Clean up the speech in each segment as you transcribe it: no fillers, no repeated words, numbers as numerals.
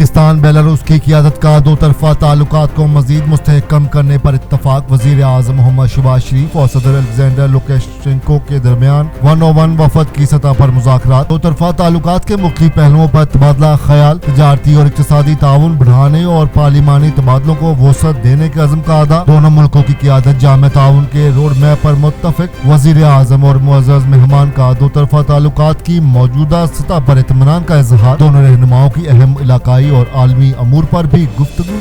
Pakistan Belarus کی قیادت کا دو طرفہ تعلقات کو مزید مستحکم کرنے پر اتفاق۔ وزیر اعظم محمد شہباز شریف اور صدر الیگزینڈر لوکاشینکو کے درمیان 101 وفد کی سطح پر مذاکرات۔ دو طرفہ تعلقات کے مختلف پہلوؤں پر تبادلہ خیال، تجارتی اور اقتصادی تعاون بڑھانے اور پارلیمانی تبادلوں کو وسعت دینے کے عزم کا اعادہ۔ دونوں ملکوں کی قیادت جامع تعاون کے روڈ میپ پر متفق۔ وزیر اعظم اور معزز مہمان کا دو طرفہ تعلقات کی موجودہ سطح پر اطمینان کا اظہار۔ دونوں رہنماؤں کی اہم علاقائی اور عالمی امور پر بھی گفتگو۔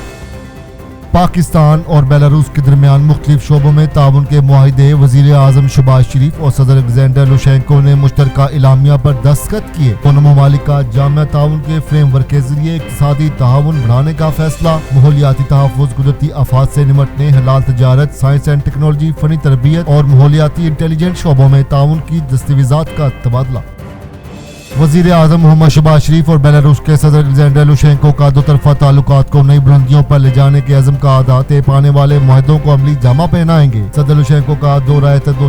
پاکستان اور بیلاروس کے درمیان مختلف شعبوں میں تعاون کے معاہدے۔ وزیر اعظم شہباز شریف اور صدر الیگزینڈر لوکاشینکو نے مشترکہ اعلامیہ پر دستخط کیے۔ دونوں ممالک کا جامع تعاون کے فریم ورک کے ذریعے اقتصادی تعاون بڑھانے کا فیصلہ۔ ماحولیاتی تحفظ، قدرتی آفات سے نمٹنے، حلال تجارت، سائنس اینڈ ٹیکنالوجی، فنی تربیت اور ماحولیاتی انٹیلیجنس شعبوں میں تعاون کی دستاویزات کا تبادلہ۔ وزیر اعظم محمد شہباز شریف اور بیلاروس کے صدر الیگزینڈر لوکاشینکو کا دو طرفہ تعلقات کو نئی بلندیوں پر لے جانے کے عزم کا اعادہ۔ طے پانے والے معاہدوں کو عملی جامہ پہنائیں گے۔ صدر لوکاشینکو کا دو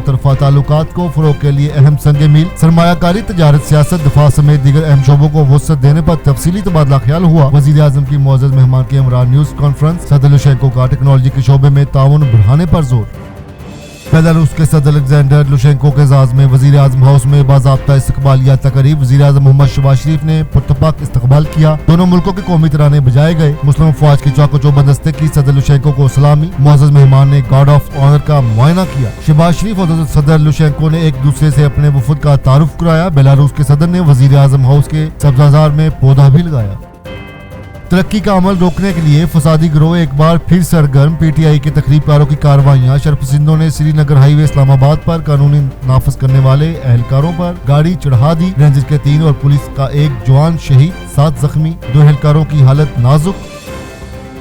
طرفہ تعلقات کو فروغ کے لیے اہم سنگ میل، سرمایہ کاری، تجارت، سیاست، دفاع سمیت دیگر اہم شعبوں کو وسعت دینے پر تفصیلی تبادلہ خیال ہوا۔ وزیر اعظم کی معزز مہمان کے ہمراہ نیوز کانفرنس۔ صدر لوکاشینکو کا ٹیکنالوجی کے شعبے میں تعاون بڑھانے پر زور۔ بیلاروس کے صدر الیگزینڈر لوکاشینکو کے اعزاز میں وزیر اعظم ہاؤس میں باضابطہ استقبالیہ تقریب۔ وزیر اعظم محمد شہباز شریف نے پرتپاک استقبال کیا۔ دونوں ملکوں کے قومی ترانے بجائے گئے۔ مسلم افواج کی چاق و چوبندستی کی۔ صدر لوکاشینکو کو سلامی۔ معزز مہمان نے گارڈ آف آنر کا معائنہ کیا۔ شہباز شریف اور صدر لوکاشینکو نے ایک دوسرے سے اپنے وفد کا تعارف کرایا۔ بیلاروس کے صدر نے وزیر اعظم ہاؤس کے سبززار میں پودا بھی لگایا۔ ترقی کا عمل روکنے کے لیے فسادی گروہ ایک بار پھر سرگرم۔ پی ٹی آئی کے تخریب کاروں کی کارروائیاں۔ شرپسندوں نے سری نگر ہائی وے اسلام آباد پر قانون نافذ کرنے والے اہلکاروں پر گاڑی چڑھا دی۔ رینجر کے 3 اور پولیس کا 1 جوان شہید، 7 زخمی، 2 اہلکاروں کی حالت نازک۔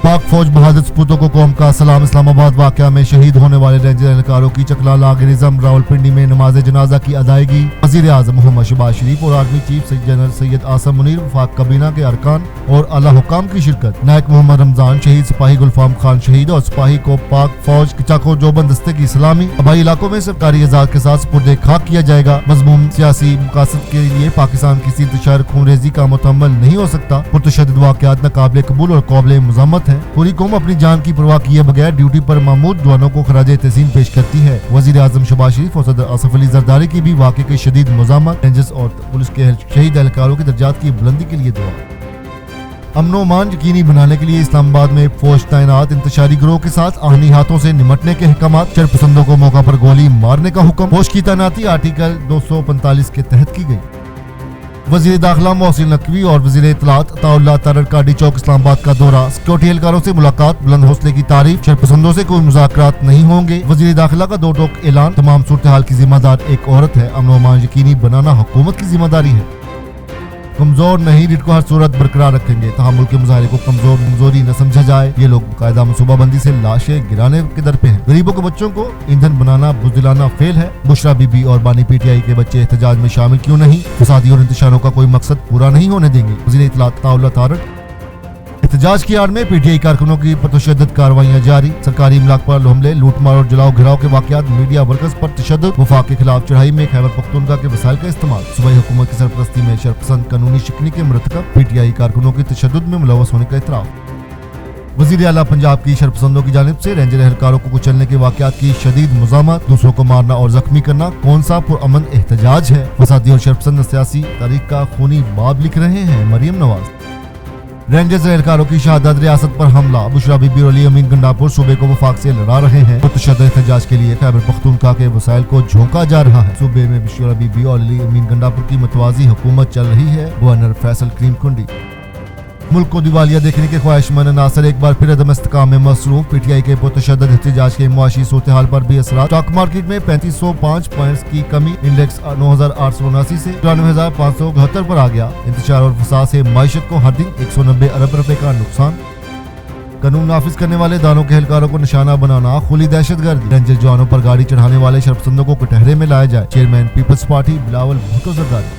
پاک فوج بہادر سپوتوں کو قوم کا سلام۔ اسلام آباد واقعہ میں شہید ہونے والے رینجر اہلکاروں کی چکلا لاگرزم راولپنڈی میں نماز جنازہ کی ادائیگی۔ وزیر اعظم محمد شہباز شریف اور army chief general Syed Asim Munir, وفاق کابینہ کے ارکان اور اعلیٰ حکام کی شرکت۔ نائک محمد رمضان شہید، سپاہی گلفام خان شہید اور سپاہی کو پاک فوج کی چاق و چوبند دستے کی سلامی۔ آبائی علاقوں میں سرکاری اعزاز کے ساتھ سپرد خاک کیا جائے گا۔ مضمون سیاسی مقاصد کے لیے پاکستان کسی انتشار خون ریزی کا متحمل نہیں ہو سکتا۔ پرتشدد واقعات ناقابل قبول اور قابل مذمت ہیں۔ پوری قوم اپنی جان کی پرواہ کیے بغیر ڈیوٹی پر مامور جوانوں کو خراج تحسین پیش کرتی ہے۔ وزیر اعظم شہباز شریف اور صدر آصف علی زرداری کی بھی واقعے کی شدید مذمت۔ رینجرز اور پولیس کے شہید اہلکاروں کے درجات کی بلندی کے لیے دعا۔ امن و امان یقینی بنانے کے لیے اسلام آباد میں فوج تعینات۔ انتشاری گروہ کے ساتھ آہنی ہاتھوں سے نمٹنے کے احکامات۔ شرپسندوں کو موقع پر گولی مارنے کا حکم۔ فوج کی تعیناتی آرٹیکل 245 کے تحت کی گئی۔ وزیر داخلہ محسن نقوی اور وزیر اطلاعات عطاء اللہ تارڑ کا ڈی چوک اسلام آباد کا دورہ۔ سیکورٹی اہلکاروں سے ملاقات، بلند حوصلے کی تعریف۔ شرپسندوں سے کوئی مذاکرات نہیں ہوں گے۔ وزیر داخلہ کا 2 ٹوک اعلان۔ تمام صورتحال کی ذمہ دار ایک عورت ہے۔ امن و امان یقینی بنانا حکومت کی ذمہ داری ہے۔ کمزور نہیں، ریٹ کو ہر صورت برقرار رکھیں گے۔ تحمل کے مظاہرے کو کمزوری نہ سمجھا جائے۔ یہ لوگ باقاعدہ منصوبہ بندی سے لاشیں گرانے کے در پہ ہیں۔ غریبوں کے بچوں کو ایندھن بنانا بزدلانہ فعل ہے۔ بشرا بی بی اور بانی پی ٹی آئی کے بچے احتجاج میں شامل کیوں نہیں؟ فسادی اور انتشاروں کا کوئی مقصد پورا نہیں ہونے دیں گے۔ وزیر اطلاعات عطاء اللہ تارڑ۔ احتجاج کی آڑ میں پی ٹی آئی کارکنوں کی پرتشدد کارروائیاں جاری۔ سرکاری املاک پر حملے، لوٹ مار اور جلاؤ گھراؤ کے واقعات۔ میڈیا ورکرز پر تشدد۔ وفاق کے خلاف چڑھائی میں خیبر پختونخوا کے وسائل کا استعمال۔ صوبائی حکومت کی سرپرستی میں شرپسند قانونی شکنی کے مرتکب۔ پی ٹی آئی کارکنوں کی تشدد میں ملوث ہونے کا اعتراف۔ وزیر اعلیٰ پنجاب کی شرپسندوں کی جانب سے رینجر اہلکاروں کو کچلنے کے واقعات کی شدید مذمت۔ دوسروں کو مارنا اور زخمی کرنا کون سا پرامن احتجاج ہے؟ فسادی اور شرپسند سیاسی تاریخ کا خونی باب لکھ رہے ہیں۔ مریم نواز۔ رینجرز اہلکاروں کی شہادت، ریاست پر حملہ۔ بشرا بی بی اور علی امین گنڈاپور صوبے کو وفاق سے لڑا رہے ہیں۔ پرتشدد احتجاج کے لیے خیبر پختونخوا کے وسائل کو جھونکا جا رہا ہے۔ صوبے میں بشرا بی بی اور علی امین گنڈاپور کی متوازی حکومت چل رہی ہے۔ گورنر فیصل کریم کنڈی۔ ملک کو دیوالیہ دیکھنے کے خواہشمند عناصر ایک بار پھر عدم استحکام میں مصروف۔ پی ٹی آئی کے پرتشدد احتجاج کے معاشی صورتحال پر بھی اثرات۔ اسٹاک مارکیٹ میں 3505 پوائنٹس کی کمی۔ انڈیکس 9879 سے 94571 پر آ گیا۔ انتشار اور فساد سے معیشت کو ہر دن 190 ارب روپے کا نقصان۔ قانون نافذ کرنے والے اداروں کے اہلکاروں کو نشانہ بنانا کھلی دہشت گردی۔ رینجر جوانوں پر گاڑی چڑھانے والے شرپسندوں کو کٹہرے میں لایا جائے۔ چیئرمین پیپلز پارٹی بلاول بھٹو زرداری۔